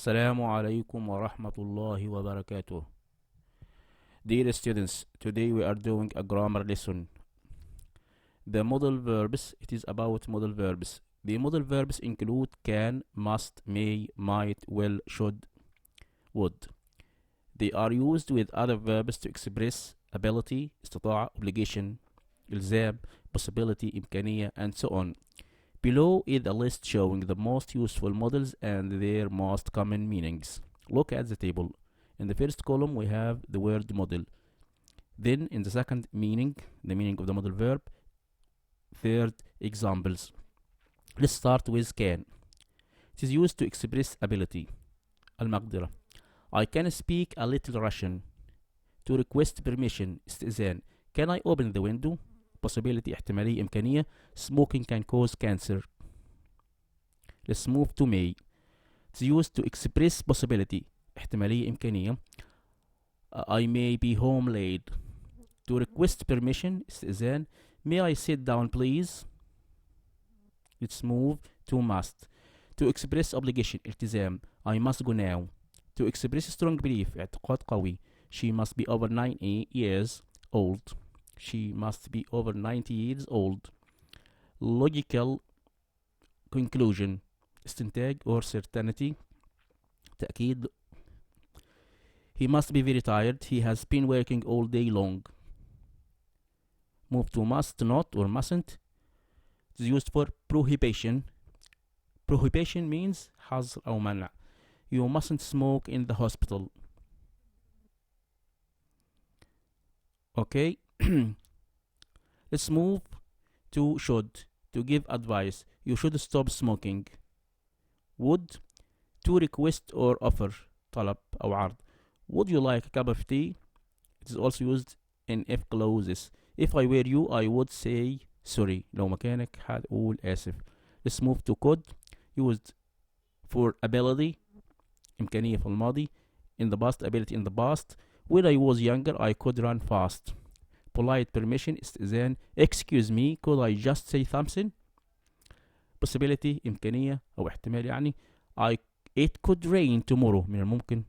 السلام عليكم ورحمة الله وبركاته. Dear students, today we are doing a grammar lesson. The modal verbs, it is about modal verbs. The modal verbs include can, must, may, might, will, should, would. They are used with other verbs to express ability, استطاعة, obligation, إلزام, possibility, إمكانية, and so on. Below is a list showing the most useful modals and their most common meanings. Look at the table. In the first column we have the word model. Then in the second meaning, the meaning of the modal verb. Third, examples. Let's start with can. It is used to express ability. المقدرة. I can speak a little Russian. To request permission, استئذان. Can I open the window? Possibility, احتمالية, إمكانية. Smoking can cause cancer. Let's move to may. It's used to express possibility, احتمالية, إمكانية. I may be home late. To request permission, استئذان. May I sit down please? Let's move to must. To express obligation, التزام. I must go now. To express strong belief, اعتقاد قوي. She must be over 90 years old. She must be over 90 years old. Logical conclusion, استنتاج or certainty, تأكيد. He must be very tired. He has been working all day long. Move to must not or mustn't. It's used for prohibition. Prohibition means حظر أو منع. You mustn't smoke in the hospital. Okay. Let's move to should. To give advice. You should stop smoking. Would. To request or offer. طلب أو عرض. Would you like a cup of tea? It is also used in if clauses. If I were you, I would say sorry. لو مكانك هتقول آسف. Let's move to could. Used for ability. إمكانية في الماضي. In the past, ability in the past. When I was younger, I could run fast. Polite permission, استئذان. Excuse me, could I just say something? Possibility, إمكانية أو احتمال يعني. It could rain tomorrow. من الممكن.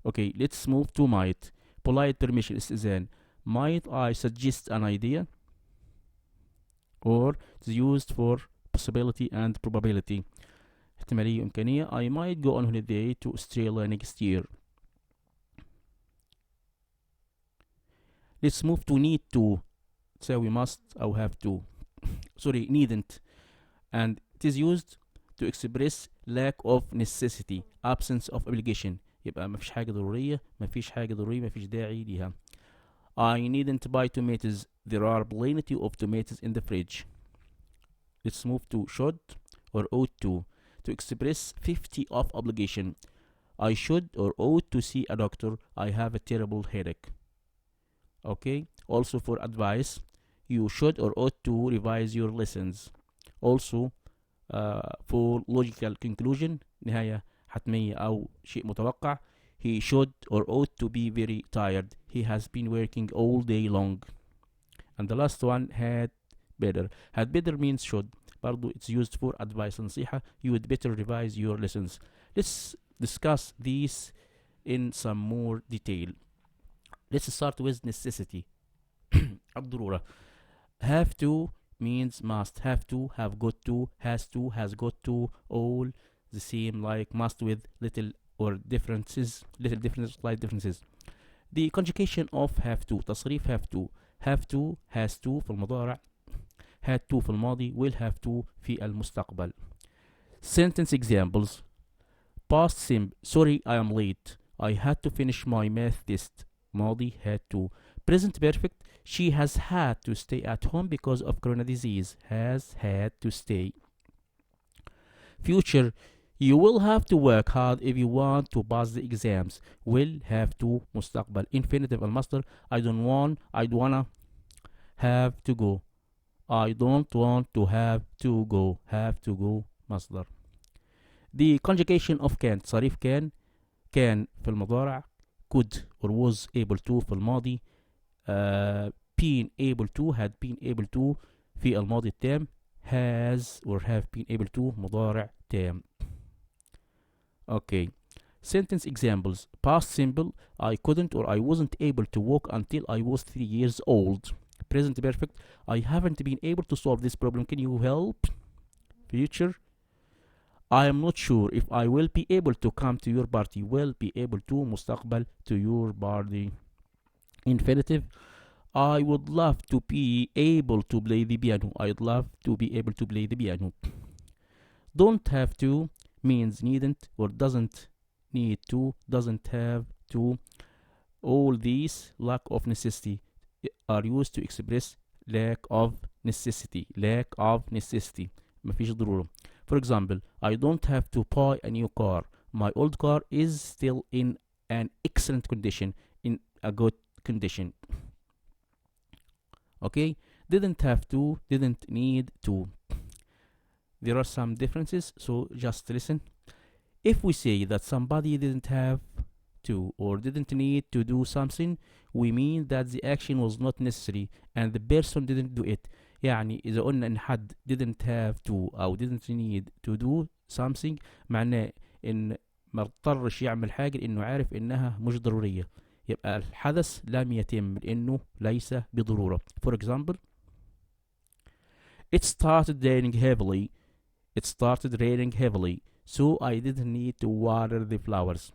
Okay, let's move to might. Polite permission, استئذان. Might I suggest an idea? Or it's used for possibility and probability. احتمالية وإمكانية. I might go on holiday to Australia next year. Let's move to need to. So we must أو have to. Sorry, needn't. And it is used to express lack of necessity, absence of obligation. يبقى مفيش حاجة ضرورية، مفيش حاجة ضرورية، مفيش داعي ليها. I needn't buy tomatoes. There are plenty of tomatoes in the fridge. Let's move to should or ought to. To express 50 of obligation. I should or ought to see a doctor. I have a terrible headache. Okay. Also for advice. You should or ought to revise your lessons. Also for logical conclusion. نهاية حتمية أو شيء متوقع. He should or ought to be very tired. He has been working all day long. And the last one, had better. Had better means should. برضو it's used for advice نصيحة. You would better revise your lessons. Let's discuss these in some more detail. Let's start with necessity. الضرورة. Have to means must. Have to, have got to, has got to, all the same, like must with little or differences, slight differences. The conjugation of have to, تصريف have to. Have to, has to في المضارع. Had to في الماضي. Will have to في المستقبل. Sentence examples. Past simple. Sorry, I am late. I had to finish my math test. ماضي had to. Present perfect. She has had to stay at home because of corona disease. Has had to stay. Future. You will have to work hard if you want to pass the exams. Will have to مستقبل. Infinitive المصدر. I'd wanna have to go. I don't want to have to go. Have to go مصدر. The conjugation of can. تصريف can. Can في المضارع. Could or was able to في الماضي. Been able to, had been able to في الماضي التام. Has or have been able to مضارع تام. Okay. Sentence examples. Past simple, I couldn't or I wasn't able to walk until I was 3 years old. Present perfect, I haven't been able to solve this problem. Can you help? Future, I am not sure if I will be able to come to your party. Will be able to مستقبل to your party. Infinitive, I would love to be able to play the piano. I'd love to be able to play the piano. Don't have to means needn't or doesn't need to, doesn't have to. All these lack of necessity are used to express lack of necessity. lack of necessity. مفيش ضرورة. For example, I don't have to buy a new car. My old car is still in an excellent condition, in a good condition. Okay, didn't have to, didn't need to. There are some differences, so just listen. If we say that somebody didn't have to or didn't need to do something, we mean that the action was not necessary and the person didn't do it. يعني إذا قلنا إن حد didn't have to أو didn't need to do something معناه إن ما اضطرش يعمل حاجة لأنه عارف إنها مش ضرورية. يبقى الحدث لم يتم لأنه ليس بضرورة. For example, it started raining heavily. It started raining heavily, so I didn't need to water the flowers.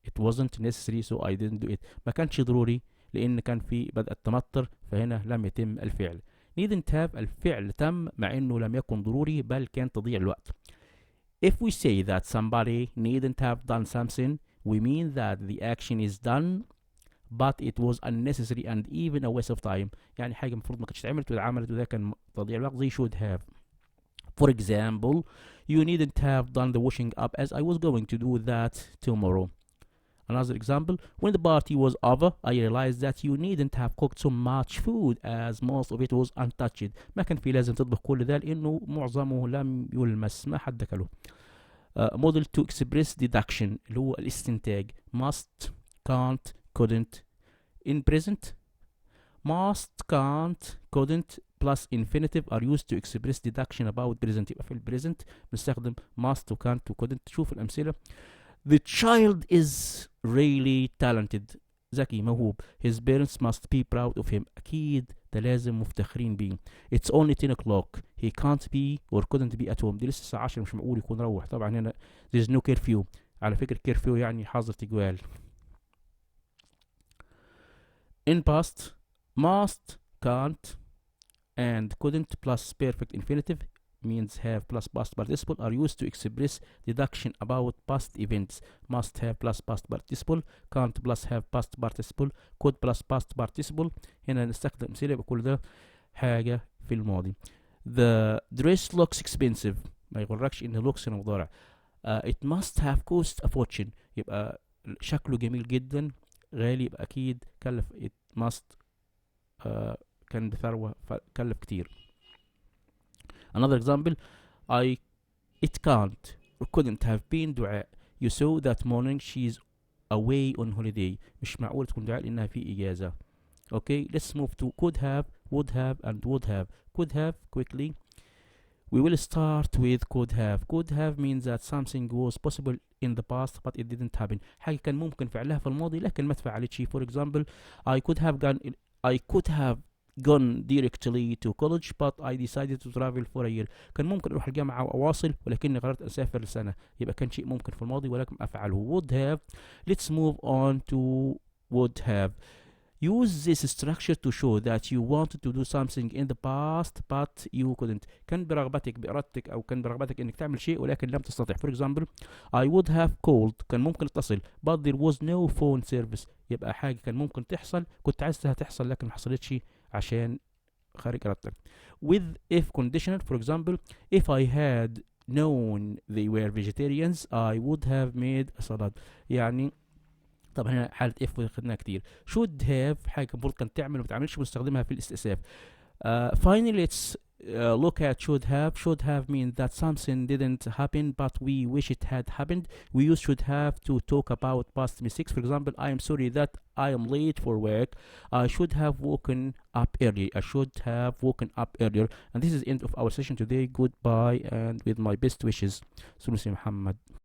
It wasn't necessary, so I didn't do it. ما كانش ضروري لأن كان في بدأ التمطر فهنا لم يتم الفعل. Needn't have الفعل تم مع إنه لم يكن ضروري بل كان تضييع الوقت. If we say that somebody needn't have done something, we mean that the action is done but it was unnecessary and even a waste of time. يعني حاجة المفروض ما كانتش اتعملت واتعملت وده كان تضييع الوقت. They should have. For example, you needn't have done the washing up as I was going to do that tomorrow. Another example, when the party was over, I realized that you needn't have cooked so much food as most of it was untouched. ما كان في لازم تطبخ كل ده لأنه معظمه لم يلمس ما حد أكله. Model to express deduction اللي هو الاستنتاج. Must, can't, couldn't. In present, must, can't, couldn't plus infinitive are used to express deduction about present. يبقى في البريزنت بنستخدم must و can't و couldn't. شوف الأمثلة. The child is really talented. ذكي موهوب. His parents must be proud of him. أكيد ده لازم مفتخرين بيه. It's only 10 o'clock. He can't be or couldn't be at home. دي لسه الساعة 10 مش معقول يكون روح. طبعا هنا there's no curfew. على فكرة curfew يعني حظر تجوال. In past, must, can't, and couldn't plus perfect infinitive means have plus past participle are used to express deduction about past events. Must have plus past participle, can't plus have past participle, could plus past participle. هنا نستخدم أمثلة يبقى كل ده حاجة في الماضي. The dress looks expensive. ما يغركش إن looks هنا مضارع. It must have cost a fortune. يبقى شكله جميل جدا غالي يبقى أكيد كلف. It must كان بثروة فكلف كتير. Another example, it can't or couldn't have been دعاء. You saw that morning she's away on holiday. مش معقول تكون دعاء لأنها في إجازة. Okay, let's move to could have, would have, and would have. Could have quickly. We will start with could have. Could have means that something was possible in the past but it didn't happen. حاجة كان ممكن فعلها في الماضي لكن ما تفعلتش. For example, I could have gone directly to college but I decided to travel for a year. كان ممكن اروح الجامعة واواصل ولكني قررت اسافر لسنة. يبقى كان شيء ممكن في الماضي ولكن افعله. Would have. Let's move on to would have. Use this structure to show that you wanted to do something in the past but you couldn't. كان برغبتك بإرادتك أو كان برغبتك إنك تعمل شيء ولكن لم تستطع. For example, I would have called. كان ممكن اتصل but there was no phone service. يبقى حاجة كان ممكن تحصل كنت عايزها تحصل لكن ما حصلتش عشان خارج إرادتك. With if conditional, for example, if I had known they were vegetarians I would have made a salad. يعني طبعا هنا حالة if خدناها كتير. should have حاجة المفروض كانت تعمل وما تعملش بنستخدمها في الاستئناف. Finally, let's look at should have. Should have means that something didn't happen but we wish it had happened. We use should have to talk about past mistakes. For example, I am sorry that I am late for work. I should have woken up early. I should have woken up earlier. And this is the end of our session today. Goodbye and with my best wishes. Sanosy Muhammad.